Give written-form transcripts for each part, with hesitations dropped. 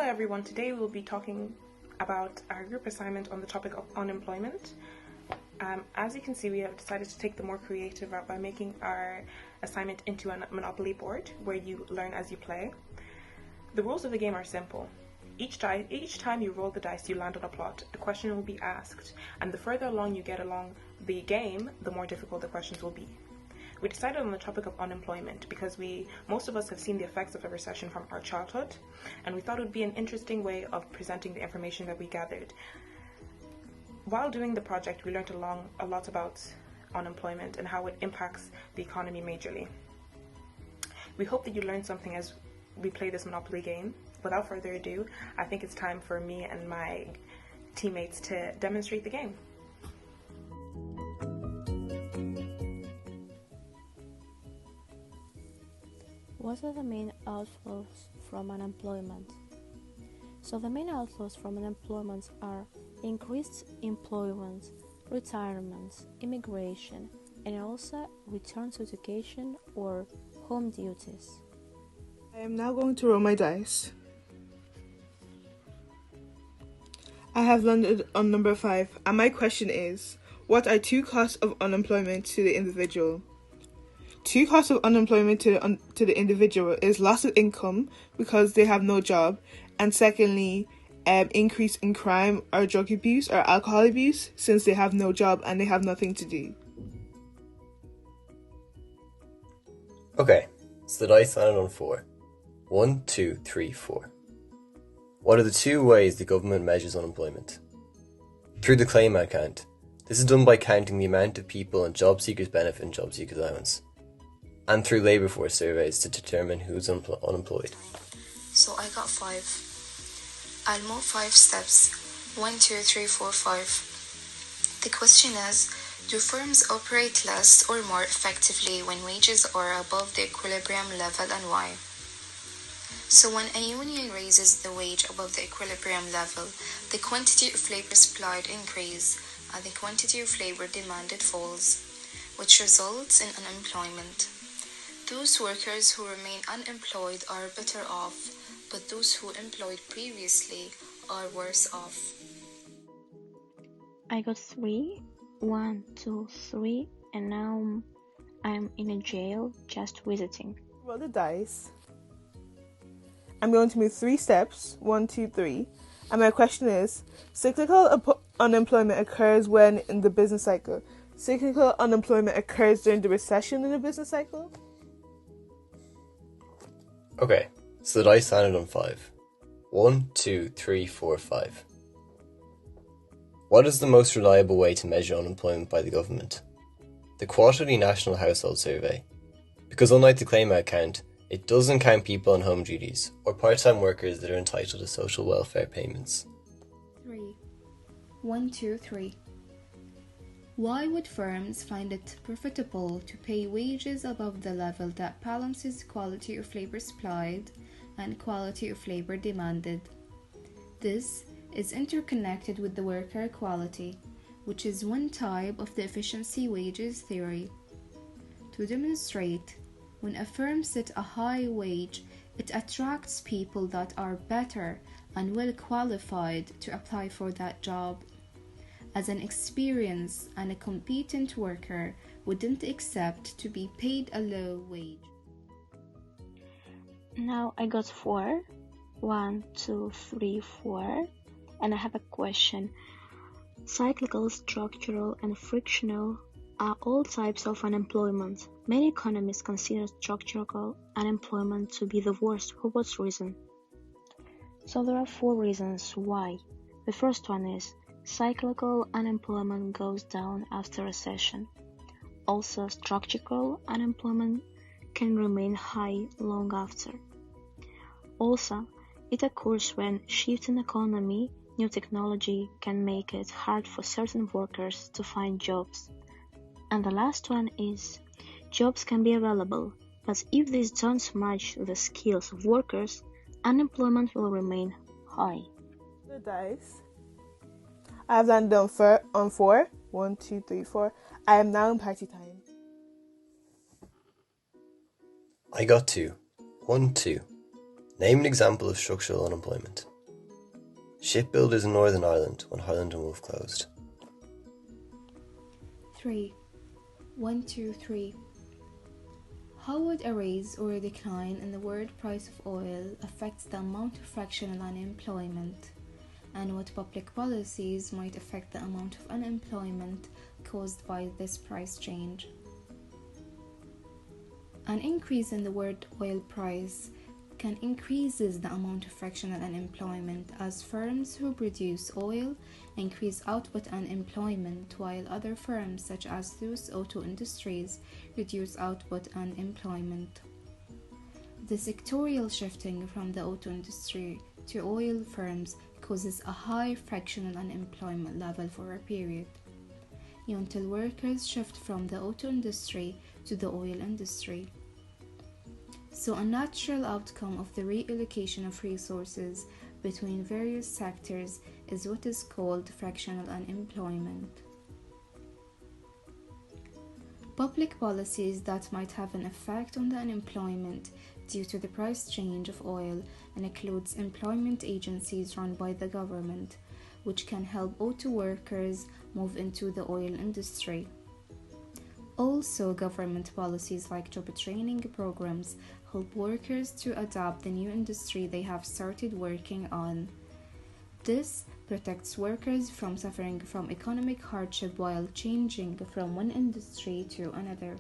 Hello everyone, today we'll be talking about our group assignment on the topic of unemployment. As you can see, we have decided to take the more creative route by making our assignment into a Monopoly board where you learn as you play. The rules of the game are simple. Each time you roll the dice, you land on a plot. A question will be asked, and the further along you get along the game, the more difficult the questions will be. We decided on the topic of unemployment because most of us have seen the effects of a recession from our childhood, and we thought it would be an interesting way of presenting the information that we gathered. While doing the project, we learned a lot about unemployment and how it impacts the economy majorly. We hope that you learned something as we play this Monopoly game. Without further ado, I think it's time for me and my teammates to demonstrate the game. What are the main outflows from unemployment? So the main outflows from unemployment are increased employment, retirements, immigration, and also return to education or home duties. I am now going to roll my dice. I have landed on number 5, and my question is, what are 2 costs of unemployment to the individual? 2 costs of unemployment to the individual is loss of income because they have no job, and secondly, increase in crime or drug abuse or alcohol abuse since they have no job and they have nothing to do. Okay, so the dice landed on 4. 1, 2, 3, 4. What are the 2 ways the government measures unemployment? Through the claim out count. This is done by counting the amount of people on job seekers benefit and job seekers allowance, and through labour force surveys to determine who's unemployed. So I got 5. I'll move 5 steps. 1, 2, 3, 4, 5. The question is, do firms operate less or more effectively when wages are above the equilibrium level, and why? So when a union raises the wage above the equilibrium level, the quantity of labor supplied increases and the quantity of labor demanded falls, which results in unemployment. Those workers who remain unemployed are better off, but those who employed previously are worse off. I got 3, 1, 2, 3, and now I'm in a jail just visiting. Roll the dice. I'm going to move 3 steps, 1, 2, 3, and my question is, cyclical unemployment occurs when in the business cycle? Cyclical unemployment occurs during the recession in the business cycle? Okay, so the dice landed on 5. 1, 2, 3, 4, 5. What is the most reliable way to measure unemployment by the government? The Quarterly National Household Survey. Because unlike the claim out count, it doesn't count people on home duties or part-time workers that are entitled to social welfare payments. 3. 1, 2, 3. Why would firms find it profitable to pay wages above the level that balances quality of labor supplied and quality of labor demanded? This is interconnected with the worker equality, which is one type of the efficiency wages theory. To demonstrate, when a firm sets a high wage, it attracts people that are better and well qualified to apply for that job, as an experienced and a competent worker wouldn't accept to be paid a low wage. Now I got 4, 1, 2, 3, 4, and I have a question. Cyclical, structural, and frictional are all types of unemployment. Many economists consider structural unemployment to be the worst. For what reason? So there are 4 reasons why. The first one is cyclical unemployment goes down after recession. Also, structural unemployment can remain high long after. Also, it occurs when shifts in economy, new technology can make it hard for certain workers to find jobs. And the last one is, jobs can be available, but if these don't match the skills of workers, unemployment will remain high. The dice. I have landed on 4. 1, 2, 3, 4. I am now in party time. I got 2. 1, 2. Name an example of structural unemployment. Shipbuilders in Northern Ireland when Highland and Wolff closed. 3. 1, 2, 3. How would a rise or a decline in the world price of oil affect the amount of fractional unemployment? And what public policies might affect the amount of unemployment caused by this price change? An increase in the world oil price can increases the amount of fractional unemployment as firms who produce oil increase output and employment, while other firms such as those auto industries reduce output and employment. The sectorial shifting from the auto industry to oil firms causes a high fractional unemployment level for a period, until workers shift from the auto industry to the oil industry. So a natural outcome of the reallocation of resources between various sectors is what is called fractional unemployment. Public policies that might have an effect on the unemployment due to the price change of oil includes employment agencies run by the government, which can help auto workers move into the oil industry. Also, government policies like job training programs help workers to adapt the new industry they have started working on. This protects workers from suffering from economic hardship while changing from one industry to another.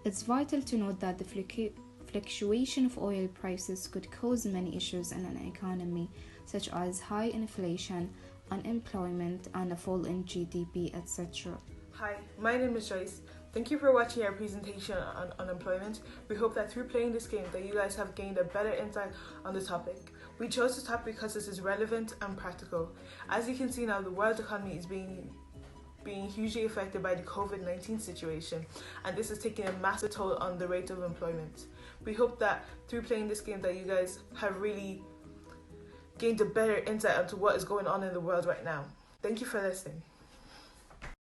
It's vital to note that the fluctuation of oil prices could cause many issues in an economy, such as high inflation, unemployment, and a fall in GDP, etc. Hi, my name is Joyce. Thank you for watching our presentation on unemployment. We hope that through playing this game that you guys have gained a better insight on the topic. We chose this topic because this is relevant and practical. As you can see now, the world economy is being hugely affected by the COVID-19 situation, and this is taking a massive toll on the rate of employment. We hope that through playing this game that you guys have really gained a better insight into what is going on in the world right now. Thank you for listening.